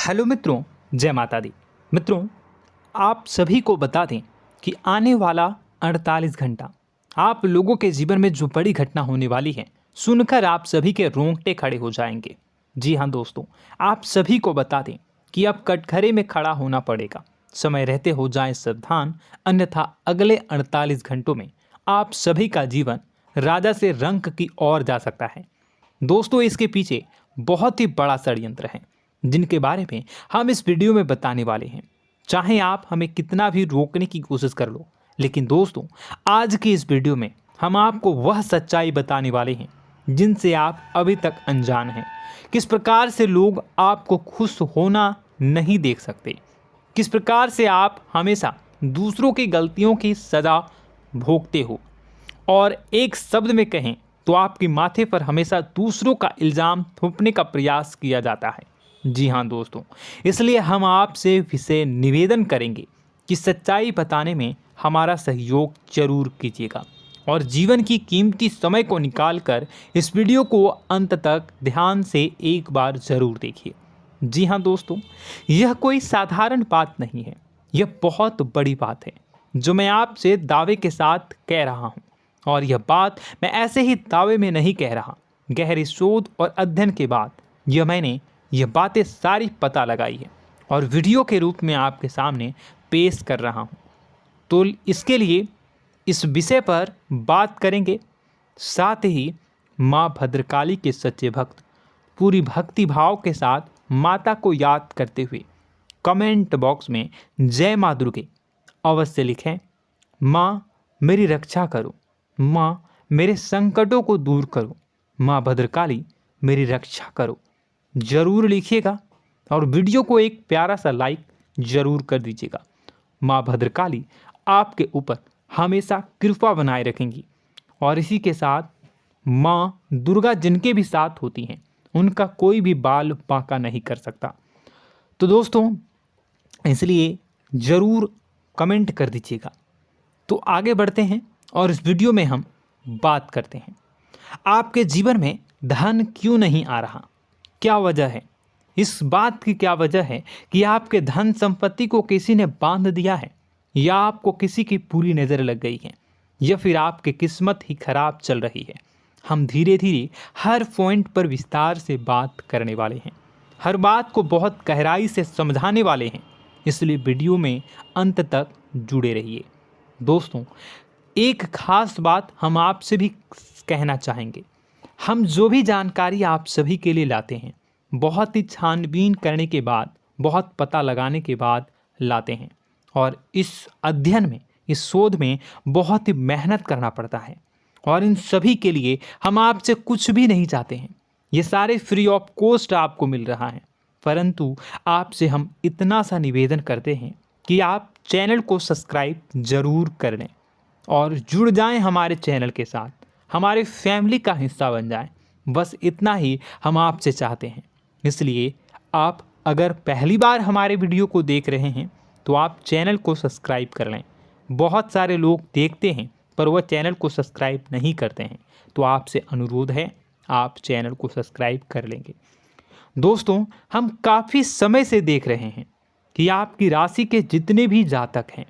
Hello मित्रों, जय माता दी। मित्रों, आप सभी को बता दें कि आने वाला 48 घंटा आप लोगों के जीवन में जो बड़ी घटना होने वाली है, सुनकर आप सभी के रोंगटे खड़े हो जाएंगे। जी हाँ दोस्तों, आप सभी को बता दें कि अब कटघरे में खड़ा होना पड़ेगा। समय रहते हो जाएं सावधान, अन्यथा अगले 48 घंटों में आप सभी का जीवन राजा से रंक की ओर जा सकता है। दोस्तों, इसके पीछे बहुत ही बड़ा षड्यंत्र है जिनके बारे में हम इस वीडियो में बताने वाले हैं। चाहे आप हमें कितना भी रोकने की कोशिश कर लो, लेकिन दोस्तों आज की इस वीडियो में हम आपको वह सच्चाई बताने वाले हैं जिनसे आप अभी तक अनजान हैं। किस प्रकार से लोग आपको खुश होना नहीं देख सकते, किस प्रकार से आप हमेशा दूसरों की गलतियों की सज़ा भोगते हो, और एक शब्द में कहें तो आपके माथे पर हमेशा दूसरों का इल्ज़ाम थोपने का प्रयास किया जाता है। जी हाँ दोस्तों, इसलिए हम आपसे विशेष निवेदन करेंगे कि सच्चाई बताने में हमारा सहयोग जरूर कीजिएगा और जीवन की कीमती समय को निकालकर इस वीडियो को अंत तक ध्यान से एक बार ज़रूर देखिए। जी हाँ दोस्तों, यह कोई साधारण बात नहीं है, यह बहुत बड़ी बात है जो मैं आपसे दावे के साथ कह रहा हूँ। और यह बात मैं ऐसे ही दावे में नहीं कह रहा, गहरी शोध और अध्ययन के बाद मैंने यह बातें सारी पता लगाई है और वीडियो के रूप में आपके सामने पेश कर रहा हूँ। तो इसके लिए इस विषय पर बात करेंगे। साथ ही माँ भद्रकाली के सच्चे भक्त पूरी भक्ति भाव के साथ माता को याद करते हुए कमेंट बॉक्स में जय माँ दुर्गे अवश्य लिखें। माँ मेरी रक्षा करो, माँ मेरे संकटों को दूर करो, माँ भद्रकाली मेरी रक्षा करो, ज़रूर लिखिएगा और वीडियो को एक प्यारा सा लाइक ज़रूर कर दीजिएगा। माँ भद्रकाली आपके ऊपर हमेशा कृपा बनाए रखेंगी और इसी के साथ माँ दुर्गा जिनके भी साथ होती हैं उनका कोई भी बाल बांका नहीं कर सकता। तो दोस्तों, इसलिए ज़रूर कमेंट कर दीजिएगा। तो आगे बढ़ते हैं और इस वीडियो में हम बात करते हैं, आपके जीवन में धन क्यों नहीं आ रहा, क्या वजह है। इस बात की क्या वजह है कि आपके धन संपत्ति को किसी ने बांध दिया है, या आपको किसी की पूरी नज़र लग गई है, या फिर आपकी किस्मत ही खराब चल रही है। हम धीरे धीरे हर पॉइंट पर विस्तार से बात करने वाले हैं, हर बात को बहुत गहराई से समझाने वाले हैं, इसलिए वीडियो में अंत तक जुड़े रहिए। दोस्तों, एक खास बात हम आपसे भी कहना चाहेंगे। हम जो भी जानकारी आप सभी के लिए लाते हैं, बहुत ही छानबीन करने के बाद, बहुत पता लगाने के बाद लाते हैं, और इस अध्ययन में, इस शोध में बहुत ही मेहनत करना पड़ता है। और इन सभी के लिए हम आपसे कुछ भी नहीं चाहते हैं, ये सारे फ्री ऑफ कॉस्ट आपको मिल रहा है। परंतु आपसे हम इतना सा निवेदन करते हैं कि आप चैनल को सब्सक्राइब ज़रूर कर लें और जुड़ जाएं हमारे चैनल के साथ, हमारे फैमिली का हिस्सा बन जाएं। बस इतना ही हम आपसे चाहते हैं। इसलिए आप अगर पहली बार हमारे वीडियो को देख रहे हैं तो आप चैनल को सब्सक्राइब कर लें। बहुत सारे लोग देखते हैं पर वह चैनल को सब्सक्राइब नहीं करते हैं, तो आपसे अनुरोध है आप चैनल को सब्सक्राइब कर लेंगे। दोस्तों, हम काफ़ी समय से देख रहे हैं कि आपकी राशि के जितने भी जातक हैं,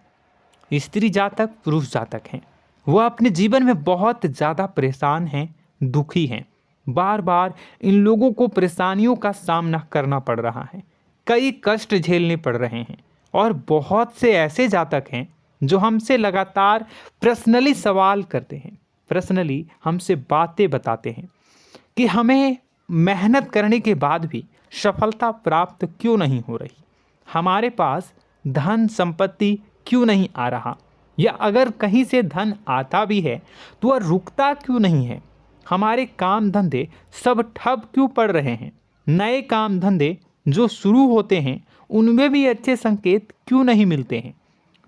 स्त्री जातक, पुरुष जातक हैं, वह अपने जीवन में बहुत ज़्यादा परेशान हैं, दुखी हैं। बार बार इन लोगों को परेशानियों का सामना करना पड़ रहा है, कई कष्ट झेलने पड़ रहे हैं। और बहुत से ऐसे जातक हैं जो हमसे लगातार पर्सनली सवाल करते हैं, पर्सनली हमसे बातें बताते हैं कि हमें मेहनत करने के बाद भी सफलता प्राप्त क्यों नहीं हो रही, हमारे पास धन संपत्ति क्यों नहीं आ रहा, या अगर कहीं से धन आता भी है तो वह रुकता क्यों नहीं है, हमारे काम धंधे सब ठप क्यों पड़ रहे हैं, नए काम धंधे जो शुरू होते हैं उनमें भी अच्छे संकेत क्यों नहीं मिलते हैं,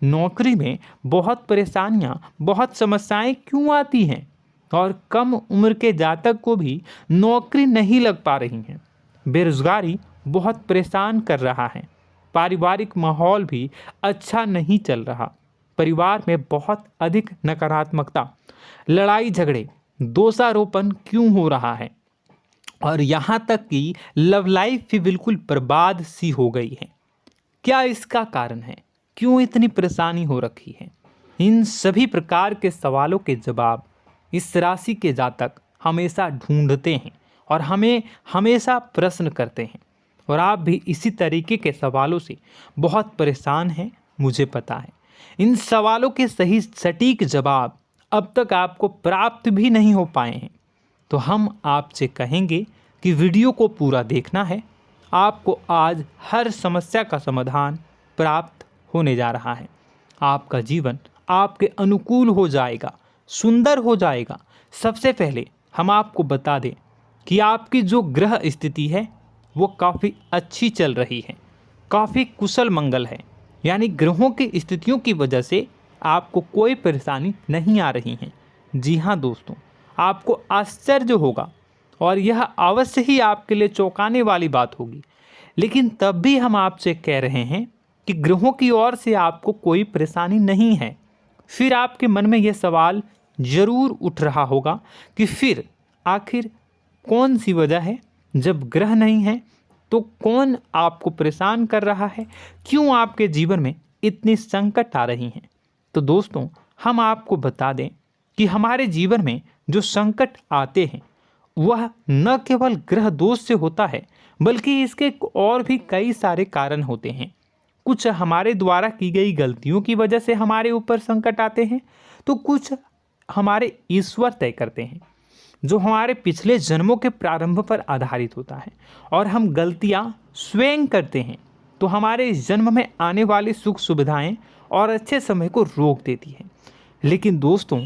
नौकरी में बहुत परेशानियां, बहुत समस्याएं क्यों आती हैं, और कम उम्र के जातक को भी नौकरी नहीं लग पा रही हैं, बेरोजगारी बहुत परेशान कर रहा है, पारिवारिक माहौल भी अच्छा नहीं चल रहा, परिवार में बहुत अधिक नकारात्मकता, लड़ाई झगड़े, दोषारोपण क्यों हो रहा है, और यहाँ तक कि लव लाइफ भी बिल्कुल बर्बाद सी हो गई है। क्या इसका कारण है? क्यों इतनी परेशानी हो रखी है? इन सभी प्रकार के सवालों के जवाब इस राशि के जातक हमेशा ढूंढते हैं और हमें हमेशा प्रश्न करते हैं। और आप भी इसी तरीके के सवालों से बहुत परेशान हैं, मुझे पता है। इन सवालों के सही सटीक जवाब अब तक आपको प्राप्त भी नहीं हो पाए हैं। तो हम आपसे कहेंगे कि वीडियो को पूरा देखना है। आपको आज हर समस्या का समाधान प्राप्त होने जा रहा है। आपका जीवन आपके अनुकूल हो जाएगा, सुंदर हो जाएगा। सबसे पहले हम आपको बता दें कि आपकी जो ग्रह स्थिति है वो काफ़ी अच्छी चल रही है, काफ़ी कुशल मंगल है। यानी ग्रहों की स्थितियों की वजह से आपको कोई परेशानी नहीं आ रही है। जी हाँ दोस्तों, आपको आश्चर्य होगा और यह अवश्य ही आपके लिए चौंकाने वाली बात होगी। लेकिन तब भी हम आपसे कह रहे हैं कि ग्रहों की ओर से आपको कोई परेशानी नहीं है। फिर आपके मन में यह सवाल जरूर उठ रहा होगा कि फिर आखिर कौन सी वजह है? जब ग्रह नहीं है तो कौन आपको परेशान कर रहा है? क्यों आपके जीवन में इतनी संकट आ रही हैं? तो दोस्तों, हम आपको बता दें कि हमारे जीवन में जो संकट आते हैं वह न केवल ग्रह दोष से होता है, बल्कि इसके और भी कई सारे कारण होते हैं। कुछ हमारे द्वारा की गई गलतियों की वजह से हमारे ऊपर संकट आते हैं, तो कुछ हमारे ईश्वर तय करते हैं, जो हमारे पिछले जन्मों के प्रारंभ पर आधारित होता है। और हम गलतियां स्वयं करते हैं तो हमारे इस जन्म में आने वाली सुख सुविधाएं और अच्छे समय को रोक देती है। लेकिन दोस्तों,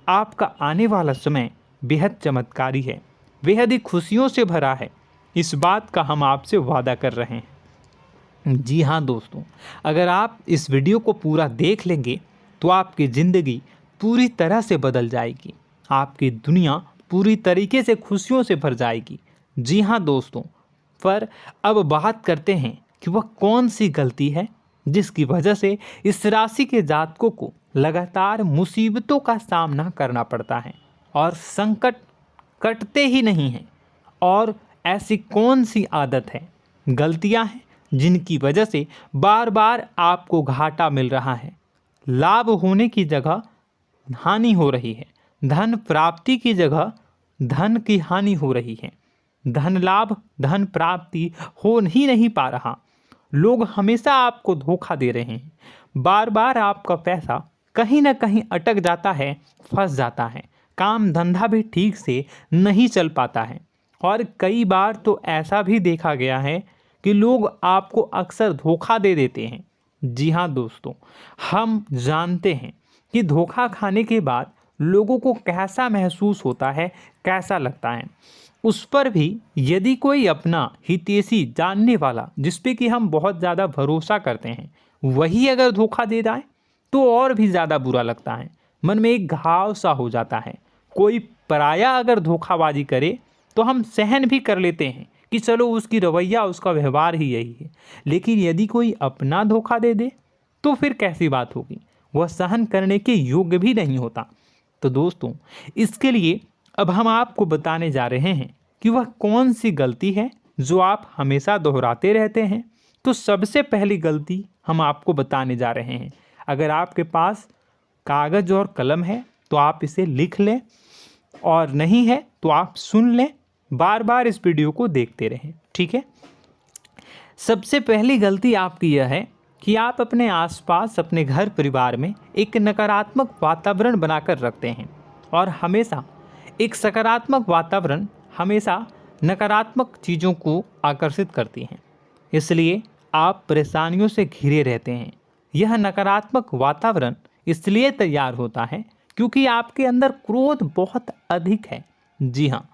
आपका आने वाला समय बेहद चमत्कारी है, बेहद ही खुशियों से भरा है। इस बात का हम आपसे वादा कर रहे हैं। जी हाँ दोस्तों, अगर आप इस वीडियो को पूरा देख लेंगे तो आपकी ज़िंदगी पूरी तरह से बदल जाएगी, आपकी दुनिया पूरी तरीके से खुशियों से भर जाएगी। जी हाँ दोस्तों, पर अब बात करते हैं कि वह कौन सी गलती है जिसकी वजह से इस राशि के जातकों को लगातार मुसीबतों का सामना करना पड़ता है और संकट कटते ही नहीं हैं। और ऐसी कौन सी आदत है, गलतियां हैं जिनकी वजह से बार बार आपको घाटा मिल रहा है, लाभ होने की जगह हानि हो रही है, धन प्राप्ति की जगह धन की हानि हो रही है, धन लाभ धन प्राप्ति हो ही नहीं पा रहा, लोग हमेशा आपको धोखा दे रहे हैं, बार बार आपका पैसा कहीं ना कहीं अटक जाता है, फंस जाता है, काम धंधा भी ठीक से नहीं चल पाता है। और कई बार तो ऐसा भी देखा गया है कि लोग आपको अक्सर धोखा दे देते हैं। जी हाँ दोस्तों, हम जानते हैं कि धोखा खाने के बाद लोगों को कैसा महसूस होता है, कैसा लगता है। उस पर भी यदि कोई अपना हितैषी जानने वाला, जिस पे कि हम बहुत ज़्यादा भरोसा करते हैं, वही अगर धोखा दे जाए तो और भी ज़्यादा बुरा लगता है, मन में एक घाव सा हो जाता है। कोई पराया अगर धोखाबाजी करे तो हम सहन भी कर लेते हैं कि चलो उसकी रवैया, उसका व्यवहार ही यही है। लेकिन यदि कोई अपना धोखा दे दे तो फिर कैसी बात होगी, वह सहन करने के योग्य भी नहीं होता। तो दोस्तों, इसके लिए अब हम आपको बताने जा रहे हैं कि वह कौन सी गलती है जो आप हमेशा दोहराते रहते हैं। तो सबसे पहली गलती हम आपको बताने जा रहे हैं। अगर आपके पास कागज़ और कलम है तो आप इसे लिख लें, और नहीं है तो आप सुन लें, बार बार इस वीडियो को देखते रहें, ठीक है। सबसे पहली गलती आपकी यह है कि आप अपने आसपास, अपने घर परिवार में एक नकारात्मक वातावरण बनाकर रखते हैं। और हमेशा एक सकारात्मक वातावरण हमेशा नकारात्मक चीज़ों को आकर्षित करती हैं, इसलिए आप परेशानियों से घिरे रहते हैं। यह नकारात्मक वातावरण इसलिए तैयार होता है क्योंकि आपके अंदर क्रोध बहुत अधिक है। जी हाँ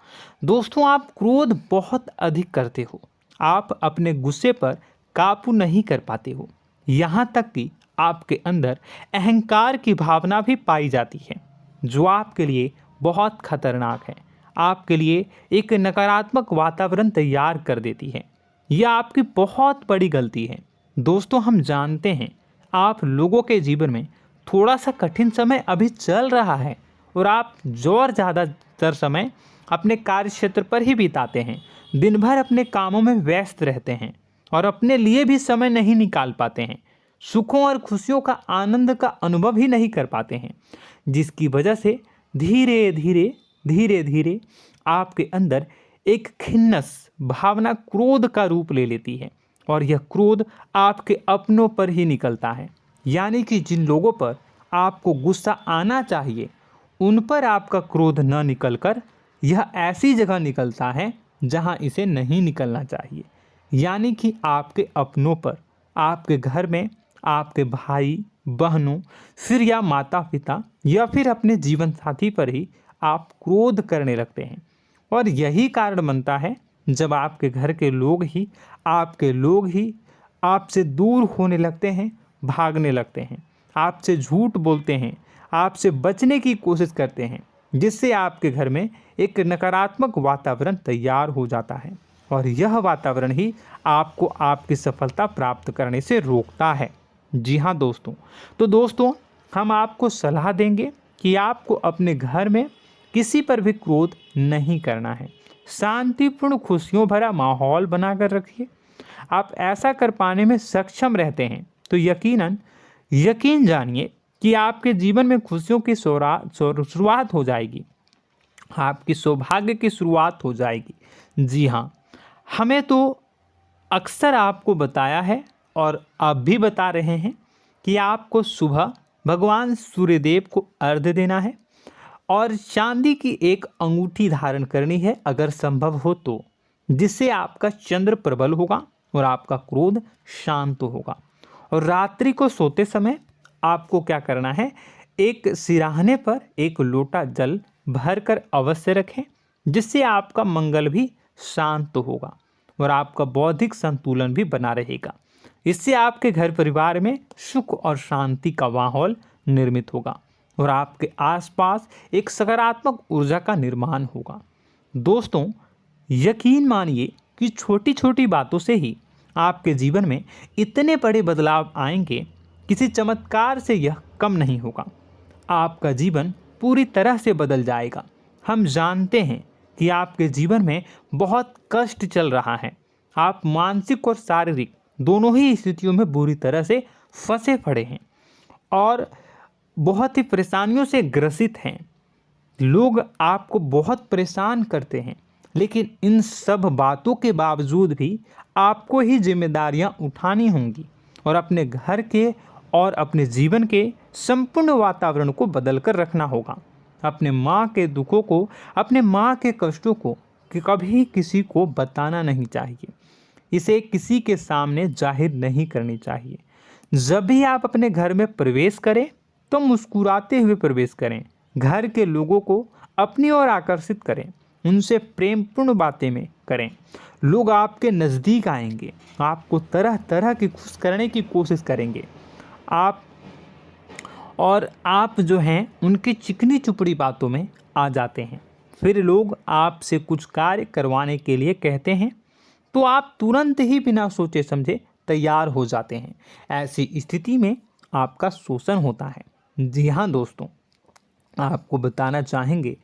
दोस्तों, आप क्रोध बहुत अधिक करते हो, आप अपने गुस्से पर काबू नहीं कर पाते हो। यहाँ तक कि आपके अंदर अहंकार की भावना भी पाई जाती है, जो आपके लिए बहुत खतरनाक है, आपके लिए एक नकारात्मक वातावरण तैयार कर देती है। यह आपकी बहुत बड़ी गलती है। दोस्तों, हम जानते हैं आप लोगों के जीवन में थोड़ा सा कठिन समय अभी चल रहा है और आप और ज़्यादातर समय अपने कार्य क्षेत्र पर ही बिताते हैं, दिन भर अपने कामों में व्यस्त रहते हैं और अपने लिए भी समय नहीं निकाल पाते हैं, सुखों और खुशियों का आनंद का अनुभव ही नहीं कर पाते हैं, जिसकी वजह से धीरे धीरे आपके अंदर एक खिन्नस भावना क्रोध का रूप ले लेती है और यह क्रोध आपके अपनों पर ही निकलता है। यानी कि जिन लोगों पर आपको गुस्सा आना चाहिए उन पर आपका क्रोध न निकलकर यह ऐसी जगह निकलता है जहां इसे नहीं निकलना चाहिए। यानी कि आपके अपनों पर, आपके घर में, आपके भाई बहनों, फिर या माता पिता या फिर अपने जीवन साथी पर ही आप क्रोध करने लगते हैं। और यही कारण बनता है जब आपके घर के लोग ही आपसे दूर होने लगते हैं, भागने लगते हैं, आपसे झूठ बोलते हैं, आपसे बचने की कोशिश करते हैं, जिससे आपके घर में एक नकारात्मक वातावरण तैयार हो जाता है और यह वातावरण ही आपको आपकी सफलता प्राप्त करने से रोकता है। जी हाँ दोस्तों, तो दोस्तों हम आपको सलाह देंगे कि आपको अपने घर में किसी पर भी क्रोध नहीं करना है। शांतिपूर्ण खुशियों भरा माहौल बनाकर रखिए। आप ऐसा कर पाने में सक्षम रहते हैं तो यकीन जानिए कि आपके जीवन में खुशियों की शुरुआत हो जाएगी, आपकी सौभाग्य की शुरुआत हो जाएगी। जी हाँ, हमें तो अक्सर आपको बताया है और अब भी बता रहे हैं कि आपको सुबह भगवान सूर्यदेव को अर्घ्य देना है और चांदी की एक अंगूठी धारण करनी है अगर संभव हो तो, जिससे आपका चंद्र प्रबल होगा और आपका क्रोध शांत होगा। और रात्रि को सोते समय आपको क्या करना है, एक सिराहने पर एक लोटा जल भरकर अवश्य रखें, जिससे आपका मंगल भी शांत होगा और आपका बौद्धिक संतुलन भी बना रहेगा। इससे आपके घर परिवार में सुख और शांति का माहौल निर्मित होगा और आपके आसपास एक सकारात्मक ऊर्जा का निर्माण होगा। दोस्तों यकीन मानिए कि छोटी छोटी बातों से ही आपके जीवन में इतने बड़े बदलाव आएंगे, किसी चमत्कार से यह कम नहीं होगा। आपका जीवन पूरी तरह से बदल जाएगा। हम जानते हैं कि आपके जीवन में बहुत कष्ट चल रहा है, आप मानसिक और शारीरिक दोनों ही स्थितियों में बुरी तरह से फंसे पड़े हैं और बहुत ही परेशानियों से ग्रसित हैं। लोग आपको बहुत परेशान करते हैं, लेकिन इन सब बातों के बावजूद भी आपको ही जिम्मेदारियां उठानी होंगी और अपने घर के और अपने जीवन के संपूर्ण वातावरण को बदल कर रखना होगा। अपने माँ के दुखों को, अपने माँ के कष्टों को कभी किसी को बताना नहीं चाहिए, इसे किसी के सामने जाहिर नहीं करनी चाहिए। जब भी आप अपने घर में प्रवेश करें तो मुस्कुराते हुए प्रवेश करें, घर के लोगों को अपनी ओर आकर्षित करें, उनसे प्रेमपूर्ण बातें में करें। लोग आपके नज़दीक आएंगे, आपको तरह तरह की खुश करने की कोशिश करेंगे। आप जो हैं उनकी चिकनी चुपड़ी बातों में आ जाते हैं। फिर लोग आपसे कुछ कार्य करवाने के लिए कहते हैं तो आप तुरंत ही बिना सोचे समझे तैयार हो जाते हैं। ऐसी स्थिति में आपका शोषण होता है। जी हाँ दोस्तों, आपको बताना चाहेंगे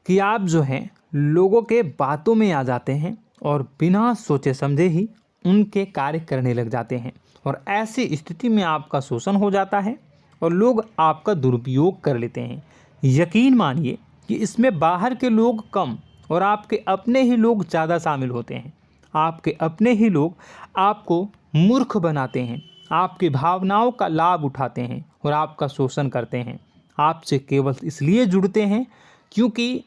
कि आप जो हैं लोगों के बातों में आ जाते हैं और बिना सोचे समझे ही उनके कार्य करने लग जाते हैं और ऐसी स्थिति में आपका शोषण हो जाता है और लोग आपका दुरुपयोग कर लेते हैं। यकीन मानिए कि इसमें बाहर के लोग कम और आपके अपने ही लोग ज़्यादा शामिल होते हैं। आपके अपने ही लोग आपको मूर्ख बनाते हैं, आपकी भावनाओं का लाभ उठाते हैं और आपका शोषण करते हैं। आपसे केवल इसलिए जुड़ते हैं क्योंकि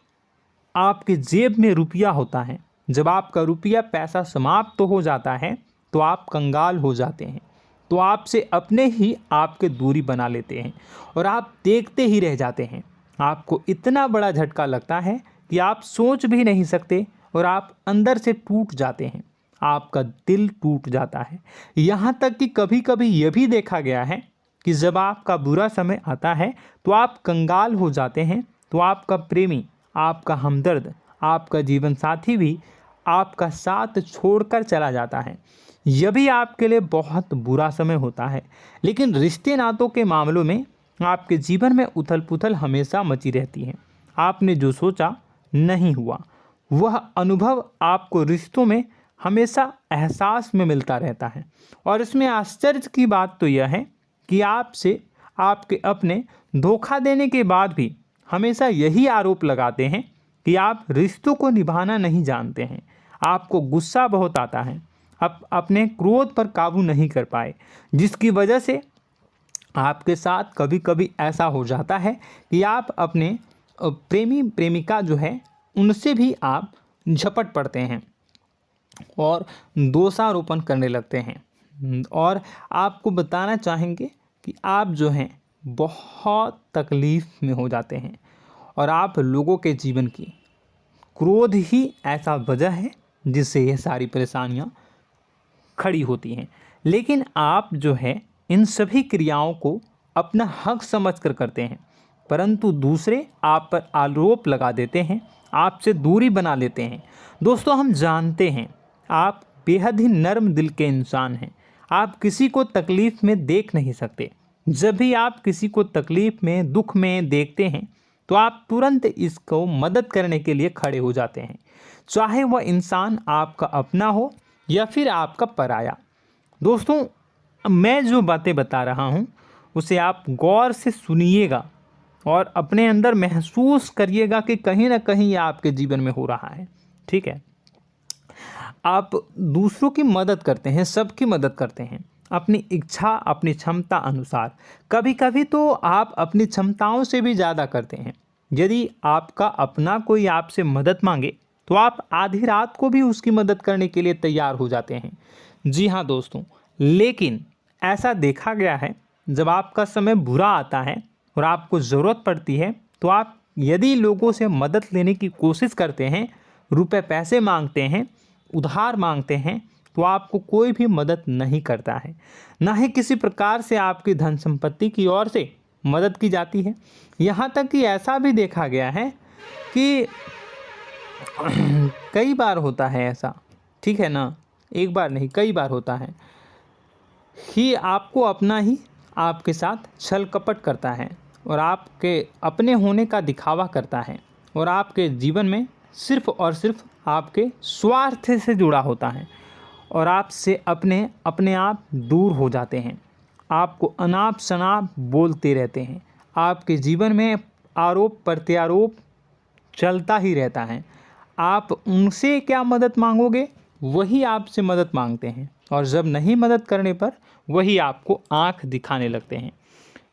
आपके जेब में रुपया होता है। जब आपका रुपया पैसा समाप्त हो जाता है तो आप कंगाल हो जाते हैं, तो आपसे अपने ही आपके दूरी बना लेते हैं और आप देखते ही रह जाते हैं। आपको इतना बड़ा झटका लगता है कि आप सोच भी नहीं सकते और आप अंदर से टूट जाते हैं, आपका दिल टूट जाता है। यहाँ तक कि कभी कभी यह भी देखा गया है कि जब आपका बुरा समय आता है तो आप कंगाल हो जाते हैं, तो आपका प्रेमी, आपका हमदर्द, आपका जीवन साथी भी आपका साथ छोड़कर चला जाता है। यह भी आपके लिए बहुत बुरा समय होता है। लेकिन रिश्ते नातों के मामलों में आपके जीवन में उथल पुथल हमेशा मची रहती है। आपने जो सोचा नहीं हुआ। वह अनुभव आपको रिश्तों में हमेशा एहसास में मिलता रहता है। और इसमें आश्चर्य की बात तो यह है कि आपसे आपके अपने धोखा देने के बाद भी हमेशा यही आरोप लगाते हैं कि आप रिश्तों को निभाना नहीं जानते हैं। आपको गुस्सा बहुत आता है, आप अपने क्रोध पर काबू नहीं कर पाए, जिसकी वजह से आपके साथ कभी कभी ऐसा हो जाता है कि आप अपने प्रेमी प्रेमिका जो है उनसे भी आप झपट पड़ते हैं और दोषारोपण करने लगते हैं। और आपको बताना चाहेंगे कि आप जो हैं बहुत तकलीफ़ में हो जाते हैं और आप लोगों के जीवन की क्रोध ही ऐसा वजह है जिससे ये सारी परेशानियां खड़ी होती हैं। लेकिन आप जो है इन सभी क्रियाओं को अपना हक समझकर करते हैं, परंतु दूसरे आप पर आरोप लगा देते हैं, आपसे दूरी बना लेते हैं। दोस्तों, हम जानते हैं आप बेहद ही नर्म दिल के इंसान हैं। आप किसी को तकलीफ़ में देख नहीं सकते। जब भी आप किसी को तकलीफ़ में, दुख में देखते हैं तो आप तुरंत इसको मदद करने के लिए खड़े हो जाते हैं, चाहे वह इंसान आपका अपना हो या फिर आपका पराया। दोस्तों, मैं जो बातें बता रहा हूँ उसे आप गौर से सुनिएगा और अपने अंदर महसूस करिएगा कि कहीं ना कहीं ये आपके जीवन में हो रहा है। ठीक है, आप दूसरों की मदद करते हैं, सबकी मदद करते हैं अपनी इच्छा, अपनी क्षमता अनुसार। कभी कभी तो आप अपनी क्षमताओं से भी ज़्यादा करते हैं। यदि आपका अपना कोई आपसे मदद मांगे तो आप आधी रात को भी उसकी मदद करने के लिए तैयार हो जाते हैं। जी हाँ दोस्तों, लेकिन ऐसा देखा गया है जब आपका समय बुरा आता है और आपको ज़रूरत पड़ती है तो आप यदि लोगों से मदद लेने की कोशिश करते हैं, रुपए पैसे मांगते हैं, उधार मांगते हैं, तो आपको कोई भी मदद नहीं करता है। ना ही किसी प्रकार से आपकी धन संपत्ति की ओर से मदद की जाती है। यहाँ तक कि ऐसा भी देखा गया है कि कई बार होता है ऐसा, ठीक है ना, एक बार नहीं कई बार होता है कि आपको अपना ही आपके साथ छल कपट करता है और आपके अपने होने का दिखावा करता है और आपके जीवन में सिर्फ और सिर्फ आपके स्वार्थ से जुड़ा होता है और आपसे अपने आप दूर हो जाते हैं। आपको अनाप शनाप बोलते रहते हैं। आपके जीवन में आरोप प्रत्यारोप चलता ही रहता है। आप उनसे क्या मदद मांगोगे, वही आपसे मदद मांगते हैं और जब नहीं मदद करने पर वही आपको आंख दिखाने लगते हैं।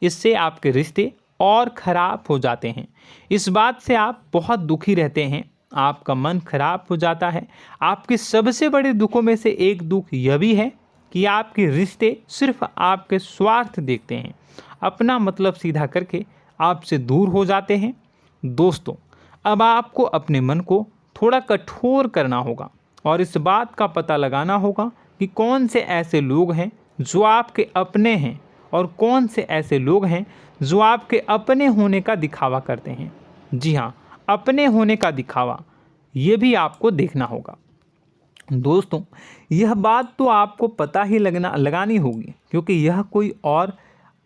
इससे आपके रिश्ते और ख़राब हो जाते हैं। इस बात से आप बहुत दुखी रहते हैं, आपका मन खराब हो जाता है। आपके सबसे बड़े दुखों में से एक दुख यह भी है कि आपके रिश्ते सिर्फ आपके स्वार्थ देखते हैं, अपना मतलब सीधा करके आपसे दूर हो जाते हैं। दोस्तों, अब आपको अपने मन को थोड़ा कठोर करना होगा और इस बात का पता लगाना होगा कि कौन से ऐसे लोग हैं जो आपके अपने हैं और कौन से ऐसे लोग हैं जो आपके अपने होने का दिखावा करते हैं। जी हाँ, अपने होने का दिखावा, ये भी आपको देखना होगा। दोस्तों, यह बात तो आपको पता ही लगानी होगी, क्योंकि यह कोई और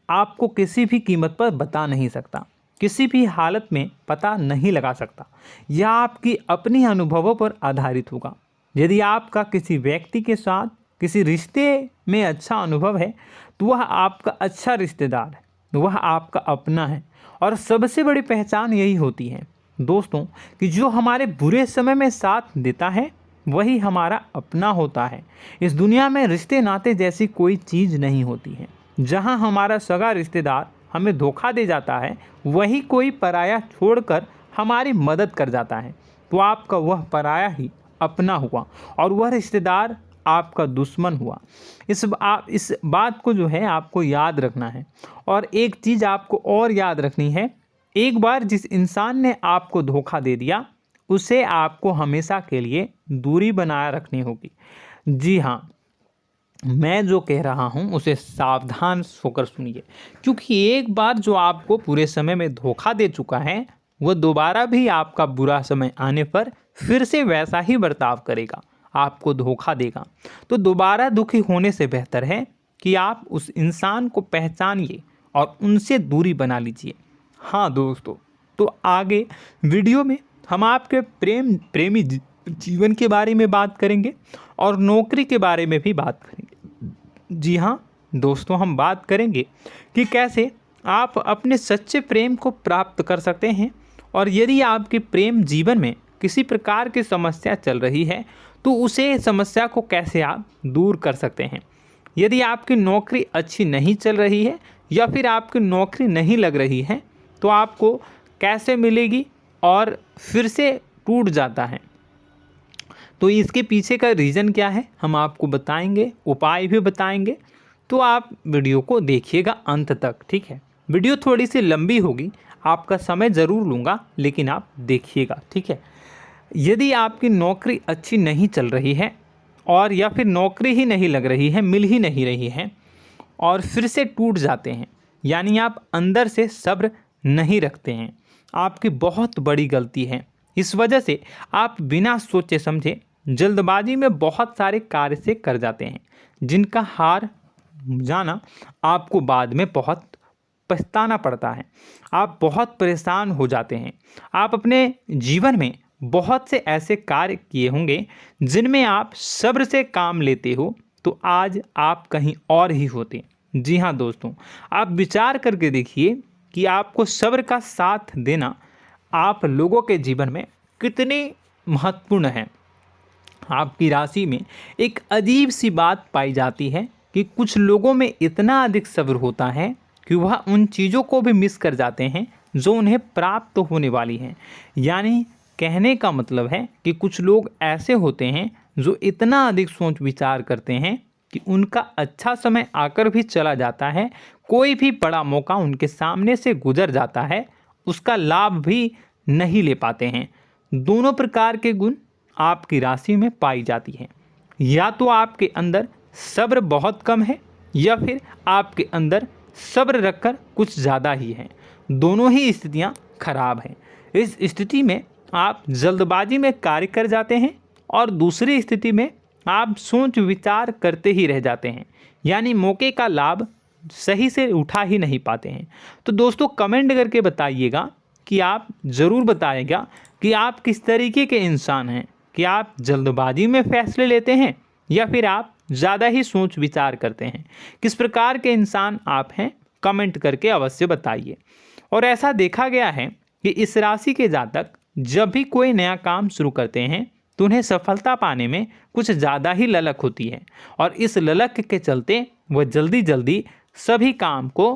आपको किसी भी कीमत पर बता नहीं सकता, किसी भी हालत में पता नहीं लगा सकता। यह आपकी अपनी अनुभवों पर आधारित होगा। यदि आपका किसी व्यक्ति के साथ किसी रिश्ते में अच्छा अनुभव है तो वह आपका अच्छा रिश्तेदार है, वह आपका अपना है। और सबसे बड़ी पहचान यही होती है दोस्तों कि जो हमारे बुरे समय में साथ देता है वही हमारा अपना होता है। इस दुनिया में रिश्ते नाते जैसी कोई चीज़ नहीं होती है। जहां हमारा सगा रिश्तेदार हमें धोखा दे जाता है, वही कोई पराया छोड़कर हमारी मदद कर जाता है, तो आपका वह पराया ही अपना हुआ और वह रिश्तेदार आपका दुश्मन हुआ। इस बात को जो है आपको याद रखना है। और एक चीज़ आपको और याद रखनी है, एक बार जिस इंसान ने आपको धोखा दे दिया उसे आपको हमेशा के लिए दूरी बनाए रखनी होगी। जी हाँ, मैं जो कह रहा हूँ उसे सावधान होकर सुनिए, क्योंकि एक बार जो आपको पूरे समय में धोखा दे चुका है वह दोबारा भी आपका बुरा समय आने पर फिर से वैसा ही बर्ताव करेगा, आपको धोखा देगा। तो दोबारा दुखी होने से बेहतर है कि आप उस इंसान को पहचानिए और उनसे दूरी बना लीजिए। हाँ दोस्तों, तो आगे वीडियो में हम आपके प्रेमी जीवन के बारे में बात करेंगे और नौकरी के बारे में भी बात करेंगे। जी हाँ दोस्तों, हम बात करेंगे कि कैसे आप अपने सच्चे प्रेम को प्राप्त कर सकते हैं, और यदि आपके प्रेम जीवन में किसी प्रकार की समस्या चल रही है तो उसे समस्या को कैसे आप दूर कर सकते हैं। यदि आपकी नौकरी अच्छी नहीं चल रही है या फिर आपकी नौकरी नहीं लग रही है तो आपको कैसे मिलेगी और फिर से टूट जाता है, तो इसके पीछे का रीज़न क्या है हम आपको बताएंगे, उपाय भी बताएंगे। तो आप वीडियो को देखिएगा अंत तक, ठीक है। वीडियो थोड़ी सी लंबी होगी, आपका समय ज़रूर लूँगा, लेकिन आप देखिएगा, ठीक है। यदि आपकी नौकरी अच्छी नहीं चल रही है और या फिर नौकरी ही नहीं लग रही है, मिल ही नहीं रही है और फिर से टूट जाते हैं, यानी आप अंदर से सब्र नहीं रखते हैं, आपकी बहुत बड़ी गलती है। इस वजह से आप बिना सोचे समझे जल्दबाजी में बहुत सारे कार्य से कर जाते हैं, जिनका हार जाना आपको बाद में बहुत पछताना पड़ता है। आप बहुत परेशान हो जाते हैं। आप अपने जीवन में बहुत से ऐसे कार्य किए होंगे जिनमें आप सब्र से काम लेते हो, तो आज आप कहीं और ही होते। जी हाँ दोस्तों, आप विचार करके देखिए कि आपको सब्र का साथ देना आप लोगों के जीवन में कितने महत्वपूर्ण है। आपकी राशि में एक अजीब सी बात पाई जाती है कि कुछ लोगों में इतना अधिक सब्र होता है कि वह उन चीज़ों को भी मिस कर जाते हैं जो उन्हें प्राप्त होने वाली हैं। यानी कहने का मतलब है कि कुछ लोग ऐसे होते हैं जो इतना अधिक सोच विचार करते हैं कि उनका अच्छा समय आकर भी चला जाता है, कोई भी बड़ा मौका उनके सामने से गुजर जाता है, उसका लाभ भी नहीं ले पाते हैं। दोनों प्रकार के गुण आपकी राशि में पाई जाती हैं। या तो आपके अंदर सब्र बहुत कम है या फिर आपके अंदर सब्र रखकर कुछ ज़्यादा ही है। दोनों ही स्थितियाँ खराब हैं। इस स्थिति में आप जल्दबाजी में कार्य कर जाते हैं और दूसरी स्थिति में आप सोच विचार करते ही रह जाते हैं, यानी मौके का लाभ सही से उठा ही नहीं पाते हैं। तो दोस्तों कमेंट करके बताइएगा कि आप ज़रूर बताइएगा कि आप किस तरीके के इंसान हैं, कि आप जल्दबाजी में फैसले लेते हैं या फिर आप ज़्यादा ही सोच विचार करते हैं। किस प्रकार के इंसान आप हैं, कमेंट करके अवश्य बताइए। और ऐसा देखा गया है कि इस राशि के जातक जब भी कोई नया काम शुरू करते हैं तो उन्हें सफलता पाने में कुछ ज़्यादा ही ललक होती है, और इस ललक के चलते वह जल्दी जल्दी सभी काम को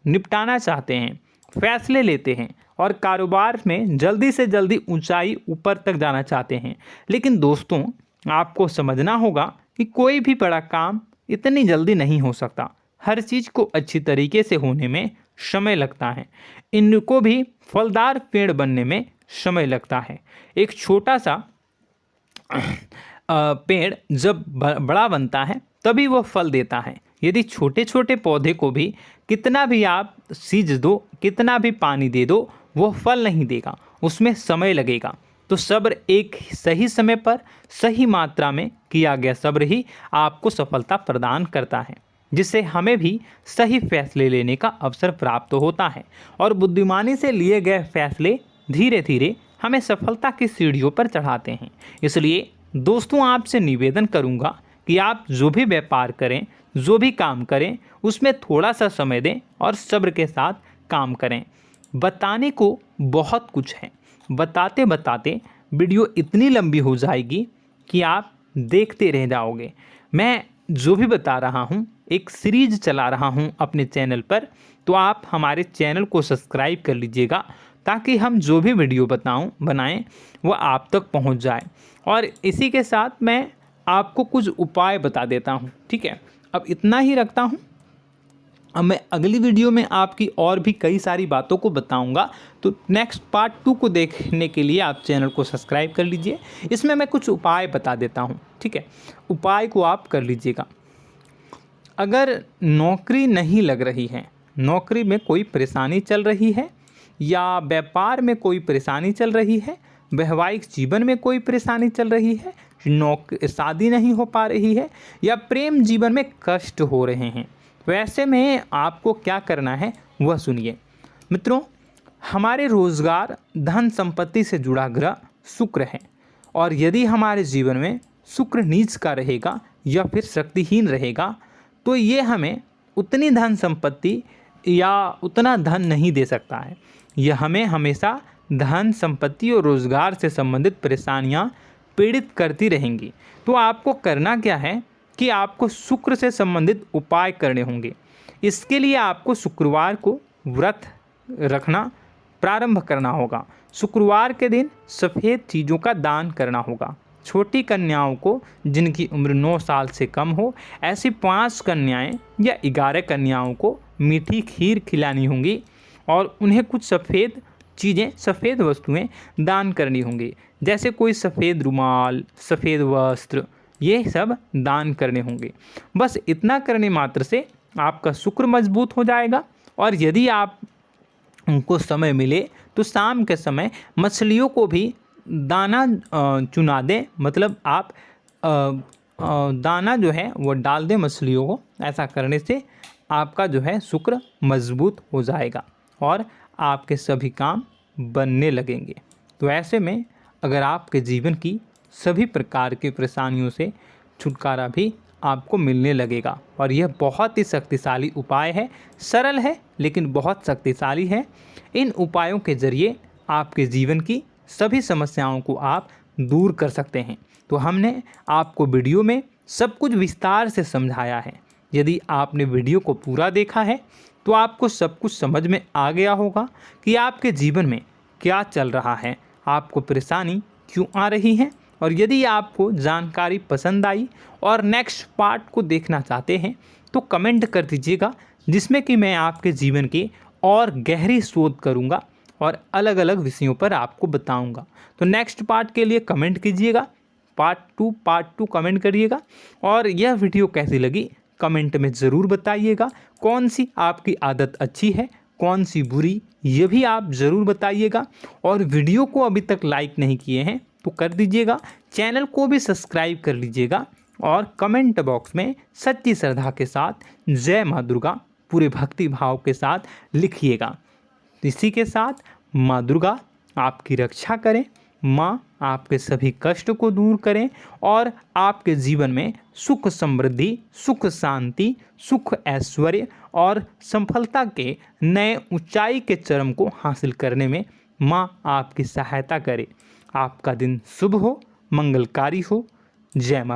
निपटाना चाहते हैं, फैसले लेते हैं और कारोबार में जल्दी से जल्दी ऊंचाई ऊपर तक जाना चाहते हैं। लेकिन दोस्तों आपको समझना होगा कि कोई भी बड़ा काम इतनी जल्दी नहीं हो सकता। हर चीज़ को अच्छी तरीके से होने में समय लगता है। इनको भी फलदार पेड़ बनने में समय लगता है। एक छोटा सा पेड़ जब बड़ा बनता है तभी वो फल देता है। यदि छोटे छोटे पौधे को भी कितना भी आप सींच दो, कितना भी पानी दे दो, वो फल नहीं देगा, उसमें समय लगेगा। तो सब्र एक सही समय पर सही मात्रा में किया गया सब्र ही आपको सफलता प्रदान करता है, जिससे हमें भी सही फैसले लेने का अवसर प्राप्त होता है। और बुद्धिमानी से लिए गए फैसले धीरे धीरे हमें सफलता की सीढ़ियों पर चढ़ाते हैं। इसलिए दोस्तों आपसे निवेदन करूंगा कि आप जो भी व्यापार करें, जो भी काम करें, उसमें थोड़ा सा समय दें और सब्र के साथ काम करें। बताने को बहुत कुछ है, बताते बताते वीडियो इतनी लंबी हो जाएगी कि आप देखते रह जाओगे। मैं जो भी बता रहा हूँ एक सीरीज चला रहा हूँ अपने चैनल पर, तो आप हमारे चैनल को सब्सक्राइब कर लीजिएगा ताकि हम जो भी वीडियो बनाएं वो आप तक पहुँच जाए। और इसी के साथ मैं आपको कुछ उपाय बता देता हूँ, ठीक है। अब इतना ही रखता हूँ। अब मैं अगली वीडियो में आपकी और भी कई सारी बातों को बताऊंगा, तो नेक्स्ट पार्ट 2 को देखने के लिए आप चैनल को सब्सक्राइब कर लीजिए। इसमें मैं कुछ उपाय बता देता हूं, ठीक है। उपाय को आप कर लीजिएगा। अगर नौकरी नहीं लग रही है, नौकरी में कोई परेशानी चल रही है, या व्यापार में कोई परेशानी चल रही है, वैवाहिक जीवन में कोई परेशानी चल रही है, शादी नहीं हो पा रही है, या प्रेम जीवन में कष्ट हो रहे हैं, वैसे में आपको क्या करना है वह सुनिए। मित्रों, हमारे रोजगार धन संपत्ति से जुड़ा ग्रह शुक्र है, और यदि हमारे जीवन में शुक्र नीच का रहेगा या फिर शक्तिहीन रहेगा तो ये हमें उतनी धन संपत्ति या उतना धन नहीं दे सकता है। यह हमें हमेशा धन संपत्ति और रोजगार से संबंधित परेशानियां पीड़ित करती रहेंगी। तो आपको करना क्या है कि आपको शुक्र से संबंधित उपाय करने होंगे। इसके लिए आपको शुक्रवार को व्रत रखना प्रारंभ करना होगा। शुक्रवार के दिन सफ़ेद चीज़ों का दान करना होगा। छोटी कन्याओं को जिनकी उम्र 9 साल से कम हो, ऐसी 5 कन्याएं या 11 कन्याओं को मीठी खीर खिलानी होंगी और उन्हें कुछ सफ़ेद चीज़ें, सफ़ेद वस्तुएं दान करनी होंगी, जैसे कोई सफ़ेद रुमाल, सफ़ेद वस्त्र, ये सब दान करने होंगे। बस इतना करने मात्र से आपका शुक्र मजबूत हो जाएगा। और यदि आप उनको समय मिले तो शाम के समय मछलियों को भी दाना चुना दें, मतलब आप दाना जो है वो डाल दें मछलियों को। ऐसा करने से आपका जो है शुक्र मजबूत हो जाएगा और आपके सभी काम बनने लगेंगे। तो ऐसे में अगर आपके जीवन की सभी प्रकार की परेशानियों से छुटकारा भी आपको मिलने लगेगा। और यह बहुत ही शक्तिशाली उपाय है, सरल है लेकिन बहुत शक्तिशाली है। इन उपायों के ज़रिए आपके जीवन की सभी समस्याओं को आप दूर कर सकते हैं। तो हमने आपको वीडियो में सब कुछ विस्तार से समझाया है। यदि आपने वीडियो को पूरा देखा है तो आपको सब कुछ समझ में आ गया होगा कि आपके जीवन में क्या चल रहा है, आपको परेशानी क्यों आ रही है। और यदि आपको जानकारी पसंद आई और नेक्स्ट पार्ट को देखना चाहते हैं तो कमेंट कर दीजिएगा, जिसमें कि मैं आपके जीवन की और गहरी शोध करूंगा और अलग अलग विषयों पर आपको बताऊंगा। तो नेक्स्ट पार्ट के लिए कमेंट कीजिएगा, पार्ट टू कमेंट करिएगा। और यह वीडियो कैसी लगी कमेंट में ज़रूर बताइएगा। कौन सी आपकी आदत अच्छी है, कौन सी बुरी, ये भी आप ज़रूर बताइएगा। और वीडियो को अभी तक लाइक नहीं किए हैं तो कर दीजिएगा, चैनल को भी सब्सक्राइब कर लीजिएगा और कमेंट बॉक्स में सच्ची श्रद्धा के साथ जय माँ दुर्गा पूरे भक्ति भाव के साथ लिखिएगा। इसी के साथ माँ दुर्गा आपकी रक्षा करें, माँ आपके सभी कष्ट को दूर करें और आपके जीवन में सुख समृद्धि, सुख शांति, सुख ऐश्वर्य और सफलता के नए ऊंचाई के चरम को हासिल करने में माँ आपकी सहायता करे। आपका दिन शुभ हो, मंगलकारी हो। जय माँ।